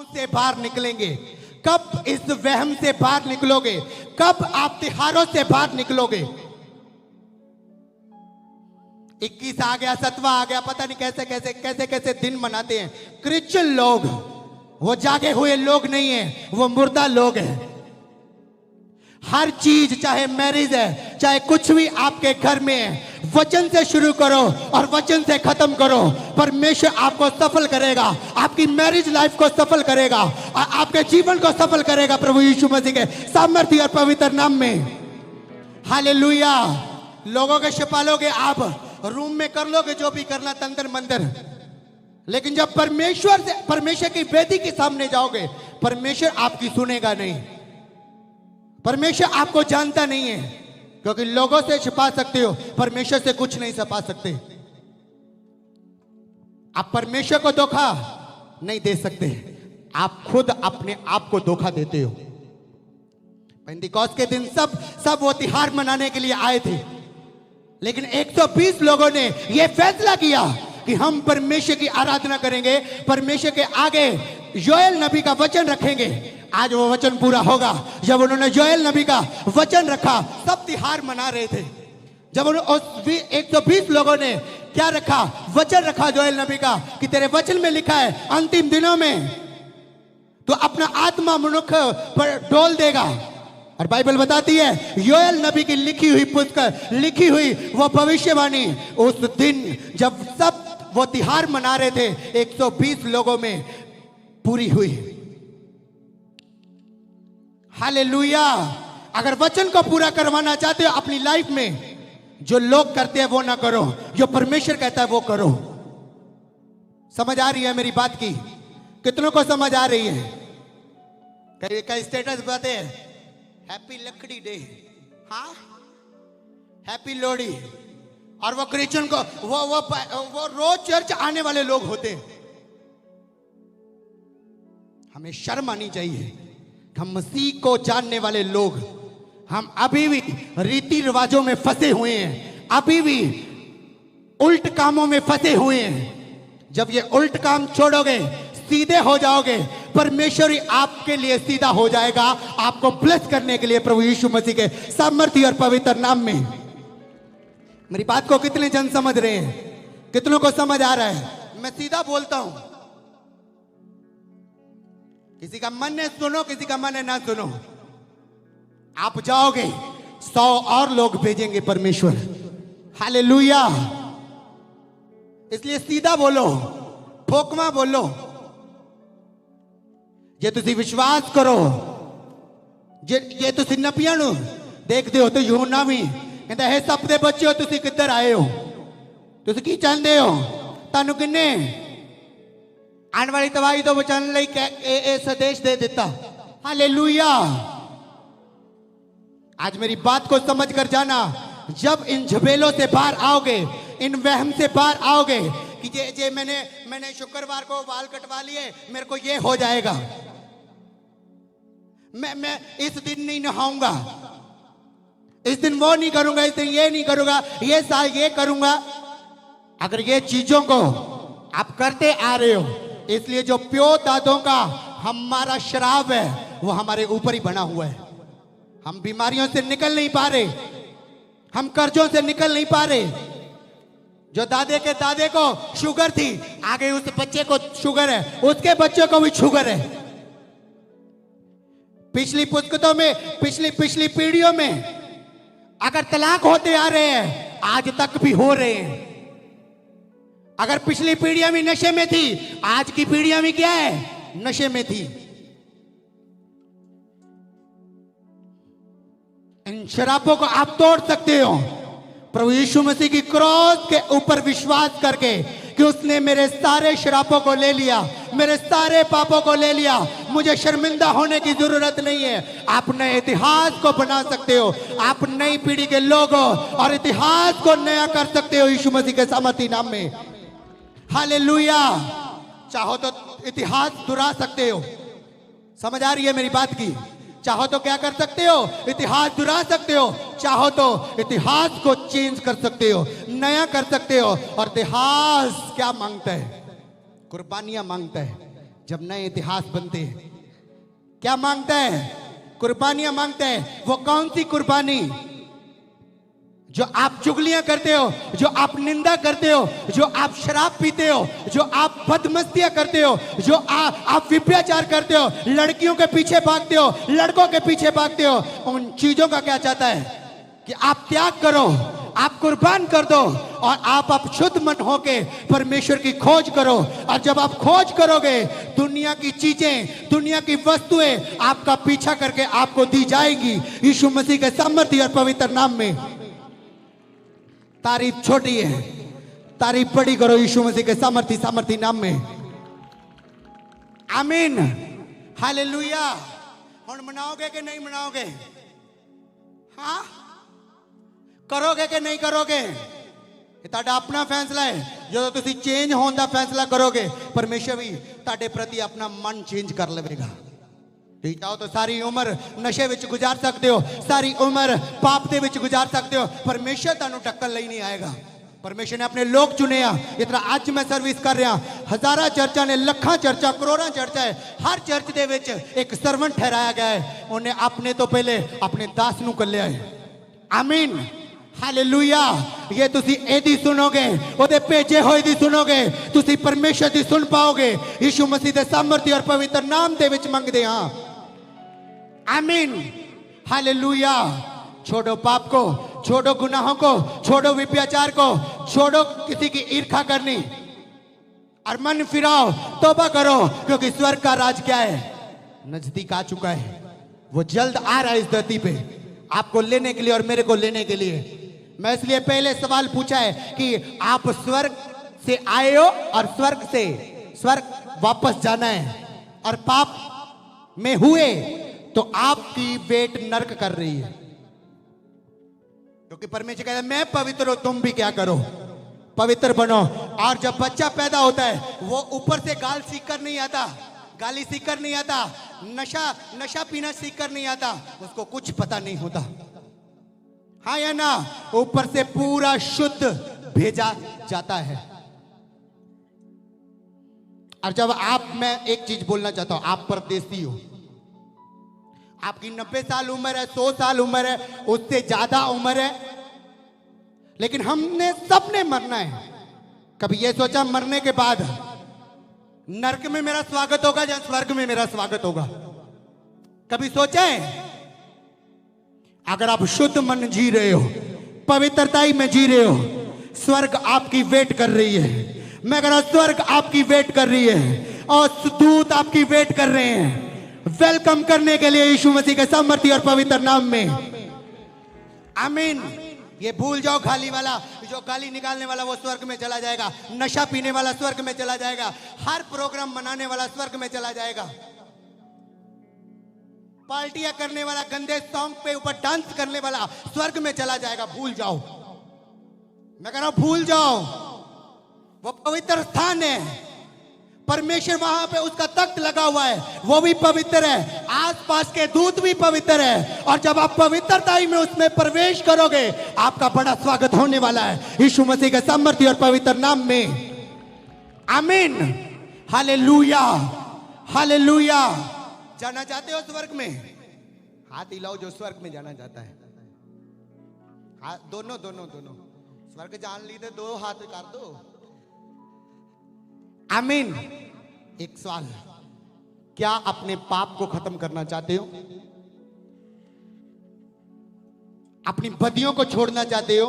से बाहर निकलेंगे? कब इस वहम से बाहर निकलोगे? कब आप त्योहारों से बाहर निकलोगे? 21 आ गया, 7वां आ गया, पता नहीं कैसे कैसे कैसे कैसे दिन मनाते हैं। क्रिश्चियन लोग वो जागे हुए लोग नहीं है, वो मुर्दा लोग हैं। हर चीज, चाहे मैरिज है, चाहे कुछ भी आपके घर में है, वचन से शुरू करो और वचन से खत्म करो। परमेश्वर आपको सफल करेगा, आपकी मैरिज लाइफ को सफल करेगा, आपके जीवन को सफल करेगा प्रभु यीशु मसीह के सामर्थ्य और पवित्र नाम में। हालेलुया। लोगों के छिपालोगे आप, रूम में कर लोगे जो भी करना, तंत्र मंत्र, लेकिन जब परमेश्वर की वेदी के सामने जाओगे, परमेश्वर आपकी सुनेगा नहीं। परमेश्वर आपको जानता नहीं है, क्योंकि लोगों से छिपा सकते हो, परमेश्वर से कुछ नहीं छिपा सकते। आप परमेश्वर को धोखा नहीं दे सकते, आप खुद अपने आप को धोखा देते हो। पेंतिकोस्त के दिन सब वो त्योहार मनाने के लिए आए थे, लेकिन 120 लोगों ने यह फैसला किया कि हम परमेश्वर की आराधना करेंगे, परमेश्वर के आगे योएल नबी का वचन रखेंगे। आज वो वचन पूरा होगा। जब उन्होंने योएल नबी का वचन रखा, सब त्योहार मना रहे थे। जब 120 लोगों ने क्या रखा? वचन रखा योएल नबी का कि तेरे वचन में लिखा है अंतिम दिनों में तो अपना आत्मा मनुष्य पर डोल देगा। और बाइबल बताती है योएल नबी की लिखी हुई पुस्तक, लिखी हुई वो भविष्यवाणी उस दिन जब सब वो त्योहार मना रहे थे, 120 लोगों में पूरी हुई। हालेलुया। अगर वचन को पूरा करवाना चाहते हो अपनी लाइफ में, जो लोग करते हैं वो ना करो, जो परमेश्वर कहता है वो करो। समझ आ रही है मेरी बात की? कितनों को समझ आ रही है? कई स्टेटस बताते हैं हैप्पी लकड़ी डे, हाँ हैप्पी लोहड़ी, और वो क्रिश्चियन को वो रोज चर्च आने वाले लोग होते हैं। हमें शर्म आनी चाहिए। हम मसीह को जानने वाले लोग, हम अभी भी रीति रिवाजों में फंसे हुए हैं, अभी भी उल्ट कामों में फंसे हुए हैं। जब ये उल्ट काम छोड़ोगे, सीधे हो जाओगे, परमेश्वर ही आपके लिए सीधा हो जाएगा, आपको ब्लेस करने के लिए प्रभु यीशु मसीह के सामर्थ्य और पवित्र नाम में। मेरी बात को कितने जन समझ रहे हैं? कितनों को समझ आ रहा है? मैं सीधा बोलता हूं, किसी का मन है सुनो, किसी का मन है ना सुनो। आप जाओगे, 100 और लोग भेजेंगे परमेश्वर। हालेलुया। इसलिए सीधा बोलो, ठोकमा बोलो। जे तुसी विश्वास करो, जे तुसी नपियां नूं देखदे हो तो यूहन्ना भी कहंदा है सब दे बच्चो तुसी किधर आए हो, तुसी की चाहते हो, तानू किन्ने आने वाली तबाही तो बचाने लई संदेश दे देता। हालेलुया। आज मेरी बात को समझ कर जाना। जब इन झबेलों से बाहर आओगे, इन वहम से बाहर आओगे कि जे मैंने शुक्रवार को बाल कटवा लिए, मेरे को ये हो जाएगा, मैं इस दिन नहीं नहाऊंगा, इस दिन वो नहीं करूंगा, इस दिन ये नहीं करूंगा, ये साल ये करूंगा। अगर ये चीजों को आप करते आ रहे हो, इसलिए जो प्यो दादों का हमारा श्राप है वो हमारे ऊपर ही बना हुआ है। हम बीमारियों से निकल नहीं पा रहे, हम कर्जों से निकल नहीं पा रहे। जो दादे के दादे को शुगर थी, आगे उस बच्चे को शुगर है, उसके बच्चों को भी शुगर है। पिछली पुस्तकों में, पिछली पीढ़ियों में अगर तलाक होते आ रहे हैं, आज तक भी हो रहे हैं। अगर पिछली पीढ़ियां भी नशे में थी, आज की पीढ़ियां भी क्या है? नशे में थी। इन शराबों को आप तोड़ सकते हो प्रभु यीशु मसीह की क्रॉस के ऊपर विश्वास करके कि उसने मेरे सारे शराबों को ले लिया, मेरे सारे पापों को ले लिया। मुझे शर्मिंदा होने की जरूरत नहीं है। आप नए इतिहास को बना सकते हो, आप नई पीढ़ी के लोग हो और इतिहास को नया कर सकते हो यीशु मसीह के सामर्थ्य नाम में। हालेलुया। चाहो तो इतिहास दुहरा सकते हो। समझ आ रही है मेरी बात की? चाहो तो क्या कर सकते हो? इतिहास दुहरा सकते हो। चाहो तो इतिहास को चेंज कर सकते हो, नया कर सकते हो। और इतिहास क्या मांगता है? कुर्बानियां मांगता है, जब नए इतिहास बनते हैं। क्या मांगता है? कुर्बानियां मांगता है। वो कौन सी कुर्बानी? जो आप चुगलियां करते हो, जो आप निंदा करते हो, जो आप शराब पीते हो, जो आप बदमस्तियां करते हो, जो आप व्यभिचार करते हो, लड़कियों के पीछे भागते हो, लड़कों के पीछे भागते हो, उन चीजों का क्या चाहता है कि आप त्याग करो, आप कुर्बान कर दो और आप शुद्ध मन होके परमेश्वर की खोज करो। और जब आप खोज करोगे, दुनिया की चीजें, दुनिया की वस्तुएं आपका पीछा करके आपको दी जाएगी यीशु मसीह के सामर्थ्य और पवित्र नाम में। तारीफ छोटी है, तारीफ बड़ी करो यीशु मसीह के सामर्थ्य नाम में। आमीन, हालेलुया। हुण मनाओगे कि नहीं मनाओगे? हाँ, करोगे कि नहीं करोगे? ये ਤੁਹਾਡਾ अपना फैसला है। जो तुसी चेंज होने का फैसला करोगे, परमेश्वर भी ਤੁਹਾਡੇ प्रति अपना मन चेंज कर लेगा। ठीक चाहो तो सारी उम्र नशे विच गुजार सकते हो, सारी उम्र पाप दे विच गुजार सकते हो, परमेश्वर तुहानू टक्कर ले नहीं आएगा। परमेश्वर ने अपने लोग चुने आ। इतना आज मैं सर्विस कर रहा, हजारा चर्चा ने, लखा चर्चा, करोड़ा चर्चा है, हर चर्च दे विच एक सर्वेंट ठहराया गया है। उन्हें अपने तो पहले अपने दास नू कल्लिया है। आमीन, हालेलुया। ये तुसी एदी सुनोगे, ओदे भेजे होए दी सुनोगे, तुसी परमेश्वर दी सुन पाओगे। यीशु मसीह दे सामर्थ्य और पवित्र नाम दे विच मंगदे हां। आमीन, हालेलुया। छोड़ो पाप को, छोड़ो गुनाहों को, छोड़ो व्यभिचार को, छोड़ो किसी की ईर्ष्या करनी और मन फिराओ, तौबा करो, क्योंकि स्वर्ग का राज क्या है? नजदीक आ चुका है। वो जल्द आ रहा है इस धरती पे, आपको लेने के लिए और मेरे को लेने के लिए। मैं इसलिए पहले सवाल पूछा है कि आप स्वर्ग से आए हो और स्वर्ग से स्वर्ग वापस जाना है, और पाप में हुए तो आपकी वेट नरक कर रही है। क्योंकि परमेश्वर कहता है मैं पवित्र हूं, तुम भी क्या करो? पवित्र बनो। और जब बच्चा पैदा होता है, वो ऊपर से गाल सीख कर नहीं आता, गाली सीख कर नहीं आता, नशा पीना सीख कर नहीं आता, उसको कुछ पता नहीं होता। हाँ या ना? ऊपर से पूरा शुद्ध भेजा जाता है। और जब मैं एक चीज बोलना चाहता हूं, आप परदेसी हो, आपकी 90 साल उम्र है, 100 साल उम्र है, उससे ज्यादा उम्र है, लेकिन हमने सबने मरना है। कभी ये सोचा मरने के बाद नरक में मेरा स्वागत होगा या स्वर्ग में मेरा स्वागत होगा? कभी सोचा है? अगर आप शुद्ध मन जी रहे हो, पवित्रताई में जी रहे हो, स्वर्ग आपकी वेट कर रही है। मैं कह रहा हूं, स्वर्ग आपकी वेट कर रही है और दूत आपकी वेट कर रहे हैं वेलकम करने के लिए यीशु मसीह के सामर्थ्य और पवित्र नाम में। आमीन। ये भूल जाओ गाली वाला, जो गाली निकालने वाला वो स्वर्ग में चला जाएगा, नशा पीने वाला स्वर्ग में चला जाएगा, हर प्रोग्राम मनाने वाला स्वर्ग में चला जाएगा, पार्टियां करने वाला, गंदे सॉन्ग पे ऊपर डांस करने वाला स्वर्ग में चला जाएगा। भूल जाओ, मैं कह रहा हूं भूल जाओ। वो पवित्र स्थान है, परमेश्वर वहां पे उसका तख्त लगा हुआ है, वो भी पवित्र है, आसपास के दूत भी पवित्र है। और जब आप पवित्रताई में उसमें प्रवेश करोगे, आपका बड़ा स्वागत होने वाला है यीशु मसीह के सामर्थ्य और पवित्र नाम में। आमीन, हालेलुया, हालेलुया। जाना चाहते हो स्वर्ग में? हाथ हिलाओ जो स्वर्ग में जाना चाहता है। हाथ दोनों दोनों दोनों स्वर्ग जान ली तो दो हाथ कर दो। आमीन। एक सवाल, क्या अपने पाप को खत्म करना चाहते हो? अपनी बदियों को छोड़ना चाहते हो?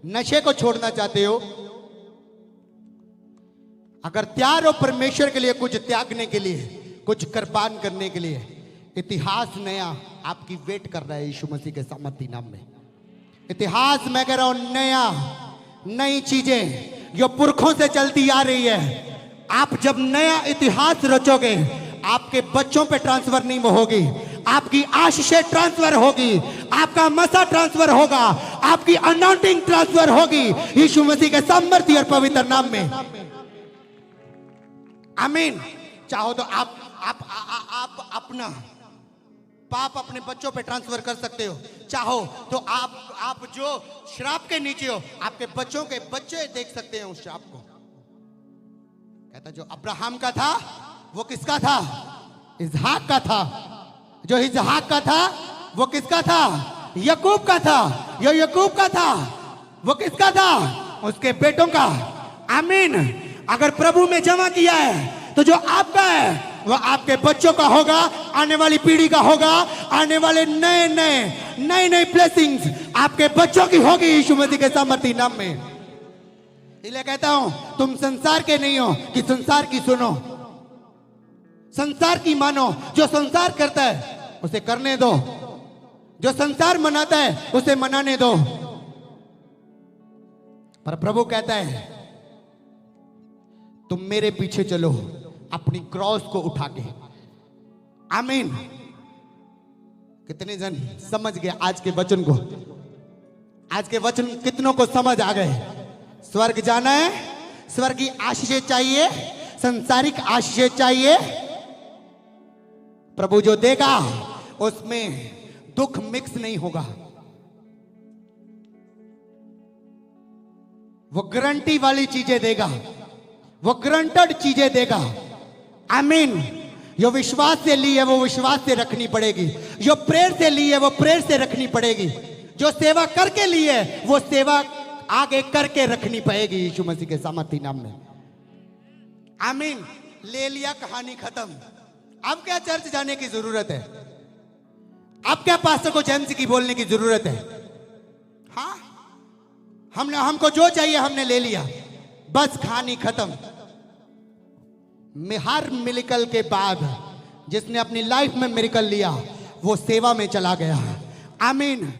नशे को छोड़ना चाहते हो? अगर तैयार हो परमेश्वर के लिए कुछ त्यागने के लिए, कुछ कुर्बान करने के लिए, इतिहास नया आपकी वेट कर रहा है यीशु मसीह के सामर्थ्य नाम में। इतिहास मैं कह रहा हूं नया, नई चीजें जो पुरखों से चलती आ रही है, आप जब नया इतिहास रचोगे, आपके बच्चों पे ट्रांसफर नहीं होगी, आपकी आशीषें ट्रांसफर होगी, आपका मसा ट्रांसफर होगा, आपकी अनॉइंटिंग ट्रांसफर होगी यीशु मसीह के सामर्थ्य और पवित्र नाम में। आमीन। चाहो तो आप अपना पाप अपने बच्चों पे ट्रांसफर कर सकते हो। चाहो तो आप जो श्राप के नीचे हो, आपके बच्चों के बच्चे देख सकते हैं उस श्राप को। कहता जो अब्राहम का था वो किसका था? इसहाक का था। जो इसहाक का था वो किसका था? याकूब का था। जो याकूब का था वो किसका था? उसके बेटों का। आमीन। अगर प्रभु में जमा किया है तो जो आपका है वो आपके बच्चों का होगा, आने वाली पीढ़ी का होगा, आने वाले नए ब्लेसिंग्स आपके बच्चों की होगी यीशु मसीह के सामर्थी नाम में। इसलिए कहता हूं तुम संसार के नहीं हो कि संसार की सुनो, संसार की मानो। जो संसार करता है उसे करने दो, जो संसार मनाता है उसे मनाने दो। पर प्रभु कहता है तुम मेरे पीछे चलो अपनी क्रॉस को उठा के। आमीन। कितने जन समझ गए आज के वचन को? आज के वचन कितनों को समझ आ गए? स्वर्ग जाना है, स्वर्गीय आशीषें चाहिए, संसारिक आशीषें चाहिए। प्रभु जो देगा उसमें दुख मिक्स नहीं होगा, वो गारंटी वाली चीजें देगा, वो गारंटेड चीजें देगा। आमीन। जो विश्वास से ली है वो विश्वास से रखनी पड़ेगी, जो प्रेयर से ली है वो प्रेयर से रखनी पड़ेगी, जो सेवा करके ली है वो सेवा आगे करके रखनी पड़ेगी यीशु मसीह के सामर्थी नाम में। आमीन। ले लिया, कहानी खत्म। अब क्या चर्च जाने की जरूरत है? अब क्या पास्टर को जेम्स की बोलने की जरूरत है? हाँ, हमको जो चाहिए हमने ले लिया, बस कहानी खत्म। हर मिरेकल के बाद जिसने अपनी लाइफ में मिरेकल लिया वो सेवा में चला गया। आमीन।